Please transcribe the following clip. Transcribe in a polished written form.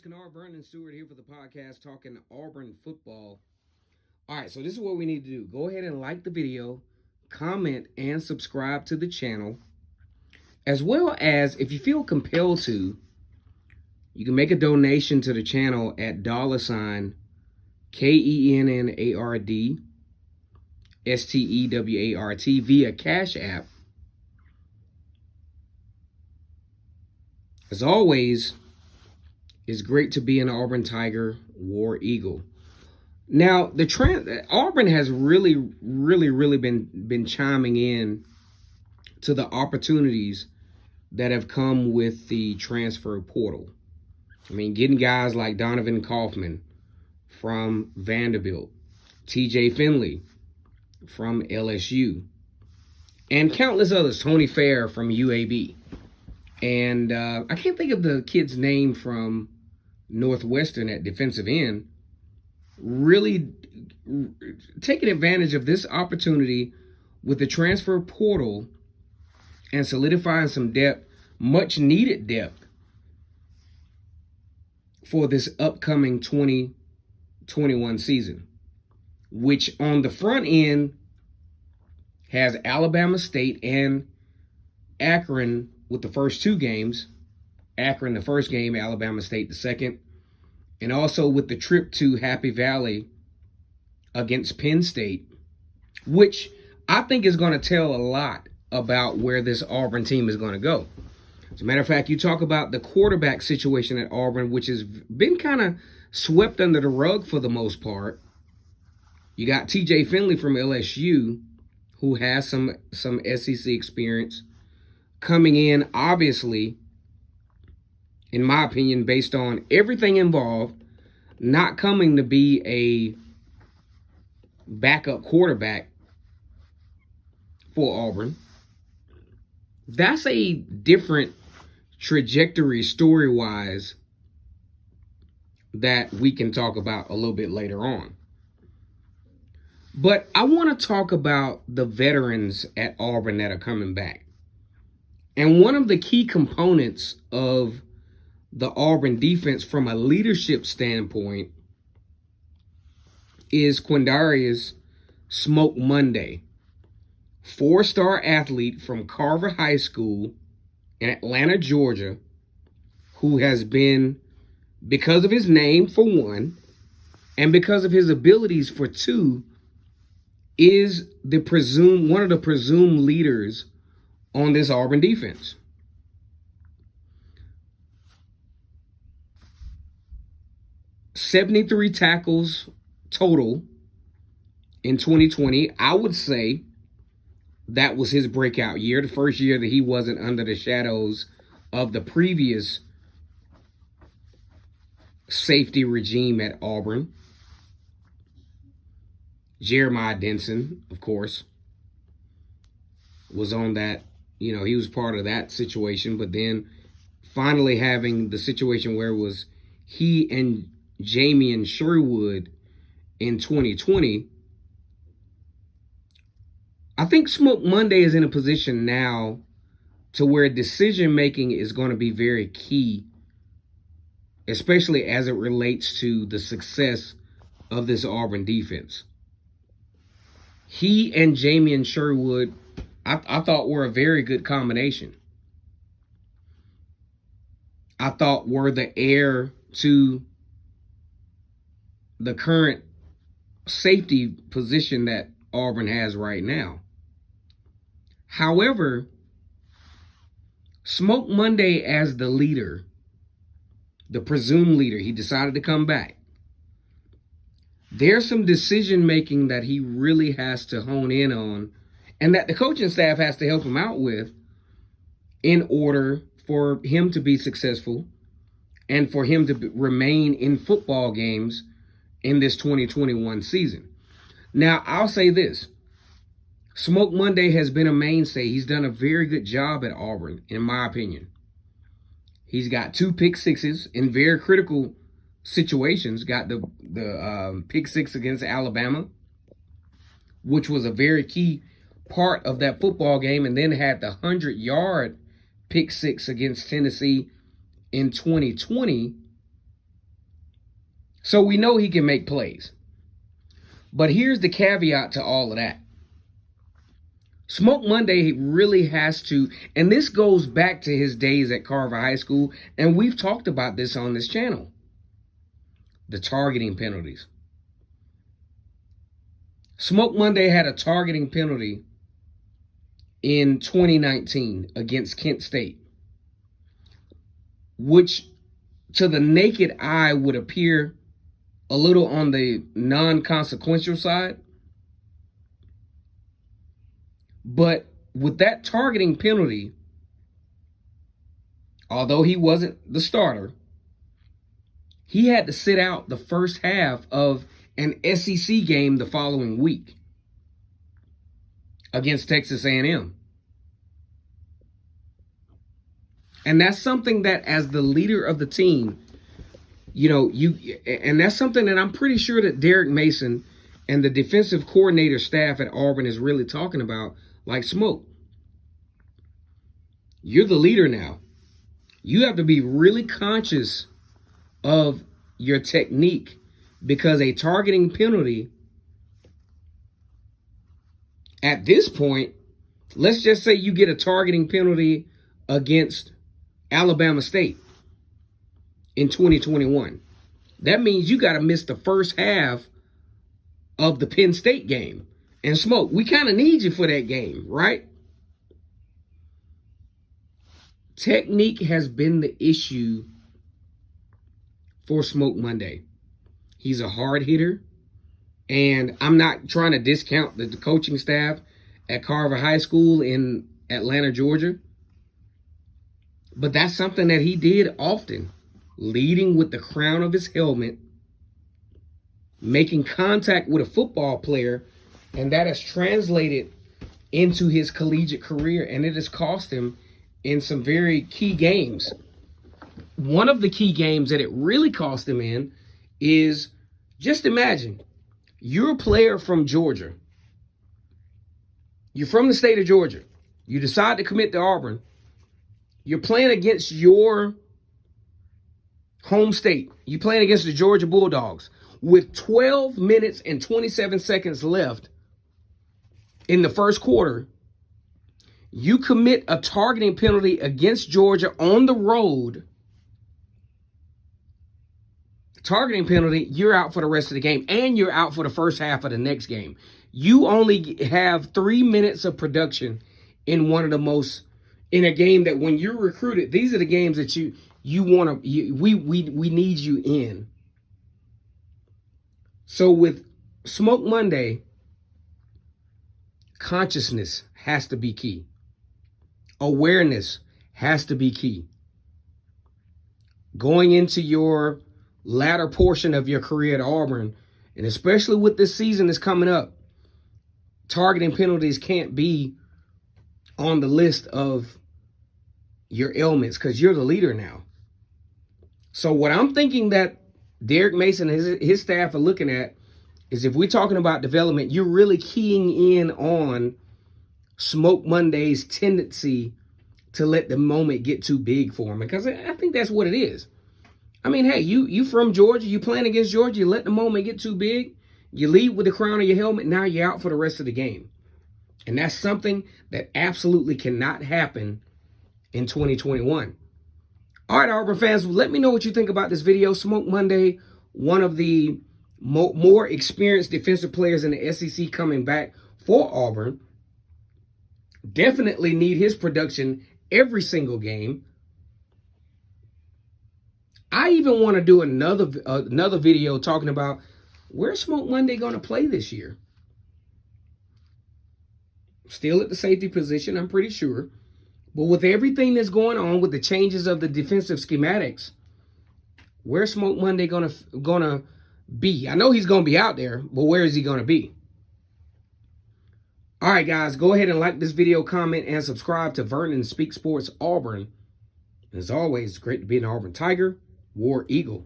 Chris Kennard, Vernon Stewart here for the podcast talking Auburn football. All right, so this is what we need to do. Go ahead and like the video, comment, and subscribe to the channel. As well as, if you feel compelled to, you can make a donation to the channel at $ KENNARD STEWART via Cash App. As always, it's great to be an Auburn Tiger, War Eagle. Now, Auburn has really been chiming in to the opportunities that have come with the transfer portal. I mean, getting guys like Donovan Kaufman from Vanderbilt, TJ Finley from LSU, and countless others, Tony Fair from UAB. And I can't think of the kid's name from Northwestern at defensive end. Really taking advantage of this opportunity with the transfer portal and solidifying some depth, much needed depth for this upcoming 2021 season, which on the front end has Alabama State and Akron with the first two games. Akron the first game, Alabama State the second. And also with the trip to Happy Valley against Penn State, which I think is going to tell a lot about where this Auburn team is going to go. As a matter of fact, you talk about the quarterback situation at Auburn, which has been kind of swept under the rug for the most part. You got TJ Finley from LSU, who has some SEC experience, coming in, obviously, in my opinion, based on everything involved, not coming to be a backup quarterback for Auburn. That's a different trajectory story-wise that we can talk about a little bit later on. But I want to talk about the veterans at Auburn that are coming back. And one of the key components of the Auburn defense from a leadership standpoint is Quindarius Smoke Monday, 4-star athlete from Carver High School in Atlanta, Georgia, who has been, because of his name for one, and because of his abilities for two, is one of the presumed leaders on this Auburn defense. $73 tackles total in 2020. I would say that was his breakout year, the first year that he wasn't under the shadows of the previous safety regime at Auburn. Jeremiah Denson, of course, was on that. You know, he was part of that situation, but then finally having the situation where it was he and Jamian Sherwood in 2020, I think Smoke Monday is in a position now to where decision-making is going to be very key, especially as it relates to the success of this Auburn defense. He and Jamian Sherwood, I thought were a very good combination. I thought were the heir to the current safety position that Auburn has right now. However, Smoke Monday as the leader, the presumed leader, he decided to come back. There's some decision making that he really has to hone in on, and that the coaching staff has to help him out with in order for him to be successful and for him to remain in football games in this 2021 season. Now, I'll say this. Smoke Monday has been a mainstay. He's done a very good job at Auburn, in my opinion. He's got 2 pick sixes in very critical situations. Got the pick six against Alabama, which was a very key part of that football game, and then had the 100-yard pick six against Tennessee in 2020 So we know he can make plays. But here's the caveat to all of that. Smoke Monday really has to, and this goes back to his days at Carver High School, and we've talked about this on this channel. The targeting penalties. Smoke Monday had a targeting penalty in 2019 against Kent State, which to the naked eye would appear a little on the non-consequential side. But with that targeting penalty, although he wasn't the starter, he had to sit out the first half of an SEC game the following week against Texas A&M. And that's something that, as the leader of the team, and that's something that I'm pretty sure that Derek Mason and the defensive coordinator staff at Auburn is really talking about, like smoke. You're the leader now. You have to be really conscious of your technique, because a targeting penalty at this point, let's just say you get a targeting penalty against Alabama State in 2021. That means you got to miss the first half of the Penn State game. And smoke, we kind of need you for that game, right? Technique has been the issue for Smoke Monday. He's a hard hitter, and I'm not trying to discount the coaching staff at Carver High School in Atlanta, Georgia, but that's something that he did often, leading with the crown of his helmet, making contact with a football player, and that has translated into his collegiate career, and it has cost him in some very key games. One of the key games that it really cost him in is, just imagine, you're a player from Georgia. You're from the state of Georgia. You decide to commit to Auburn. You're playing against your home state. You're playing against the Georgia Bulldogs with 12 minutes and 27 seconds left in the first quarter. You commit a targeting penalty against Georgia on the road. Targeting penalty, you're out for the rest of the game, and you're out for the first half of the next game. You only have 3 minutes of production in one of the most, in a game that when you're recruited, these are the games that you want to, we need you in. So with Smoke Monday, consciousness has to be key. Awareness has to be key. Going into your latter portion of your career at Auburn, and especially with this season that's coming up, targeting penalties can't be on the list of your ailments, because you're the leader now. So what I'm thinking that Derek Mason and his staff are looking at is, if we're talking about development, you're really keying in on Smoke Monday's tendency to let the moment get too big for him, because I think that's what it is. I mean, hey, you from Georgia, you playing against Georgia, you let the moment get too big, you lead with the crown of your helmet, now you're out for the rest of the game. And that's something that absolutely cannot happen in 2021. All right, Auburn fans, let me know what you think about this video. Smoke Monday, one of the more experienced defensive players in the SEC coming back for Auburn. Definitely need his production every single game. I even want to do another video talking about where's Smoke Monday going to play this year. Still at the safety position, I'm pretty sure. But with everything that's going on with the changes of the defensive schematics, where's Smoke Monday gonna be? I know he's gonna be out there, but where is he gonna be? All right, guys, go ahead and like this video, comment, and subscribe to Vernon Speak Sports Auburn. As always, it's great to be an Auburn Tiger, War Eagle.